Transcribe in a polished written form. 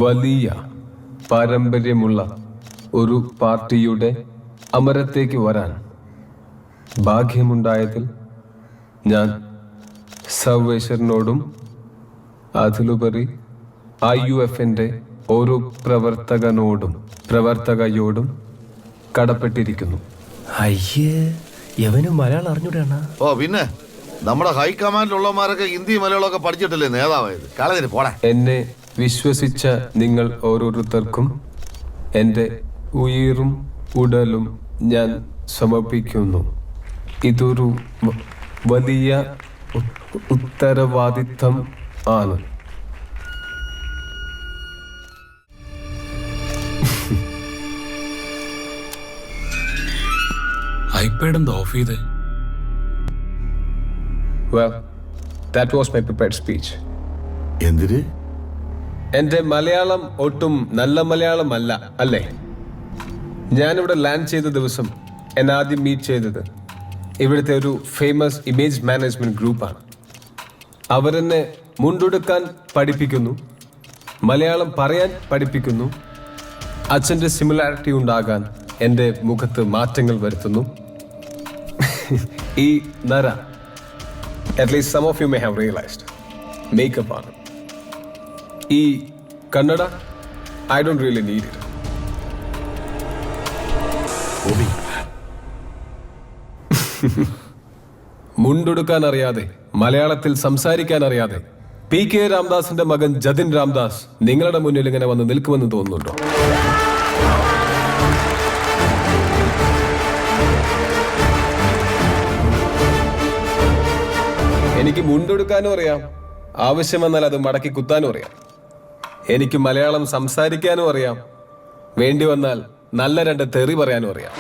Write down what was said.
വലിയ പാരമ്പര്യമുള്ള ഒരു പാർട്ടിയുടെ അമരത്തേക്ക് വരാൻ ഭാഗ്യമുണ്ടായതിൽ ഞാൻ സർവേശ്വരനോടും അതിലുപരി IUFന്റെ ഓരോ പ്രവർത്തകയോടും കടപ്പെട്ടിരിക്കുന്നു. അയ്യേ, എവനും മലയാളം അറിഞ്ഞൂടാണ്. ഓ പിന്നെ നമ്മുടെ ഹൈക്കമാൻഡിലുള്ളമാരൊക്കെ ഹിന്ദി മലയാളമൊക്കെ പഠിച്ചിട്ടല്ലേ നേതാവായത്. കളഞ്ഞിട്ട് പോടാ. എന്നെ വിശ്വസിച്ച നിങ്ങൾ ഓരോരുത്തർക്കും എൻ്റെ ഉയിരും ഉടലും ഞാൻ സമർപ്പിക്കുന്നു. ഇതൊരു വലിയ ഉത്തരവാദിത്തം ആണ്. ഐപാഡ് എന്താ ഓഫ് ചെയ്തേ? Well, that was my prepared speech. എന്തിന്? എൻ്റെ മലയാളം ഒട്ടും നല്ല മലയാളം അല്ല അല്ലേ? ഞാനിവിടെ ലാൻഡ് ചെയ്ത ദിവസം എന്നെ ആദ്യം മീറ്റ് ചെയ്തത് ഇവിടുത്തെ ഒരു ഫേമസ് ഇമേജ് മാനേജ്മെന്റ് ഗ്രൂപ്പാണ്. അവരെന്നെ മുണ്ടെടുക്കാൻ പഠിപ്പിക്കുന്നു, മലയാളം പറയാൻ പഠിപ്പിക്കുന്നു, അച്ഛൻ്റെ സിമിലാരിറ്റി ഉണ്ടാകാൻ എൻ്റെ മുഖത്ത് മാറ്റങ്ങൾ വരുത്തുന്നു. ഈ നര, at least some of you may have realized, makeup ആണ്. ഈ Kannada, I don't really need it. മുണ്ടെടുക്കാൻ അറിയാതെ, മലയാളത്തിൽ സംസാരിക്കാൻ അറിയാതെ PK രാംദാസിന്റെ മകൻ ജതിൻ രാംദാസ് നിങ്ങളുടെ മുന്നിൽ ഇങ്ങനെ വന്ന് നിൽക്കുമെന്ന് തോന്നുന്നുണ്ടോ? എനിക്ക് മുണ്ടെടുക്കാനും അറിയാം, ആവശ്യം വന്നാൽ അത് മടക്കി കുത്താനും അറിയാം. എനിക്ക് മലയാളം സംസാരിക്കാനും അറിയാം, വേണ്ടി വന്നാൽ നല്ല രണ്ട് തെറി പറയാനും അറിയാം.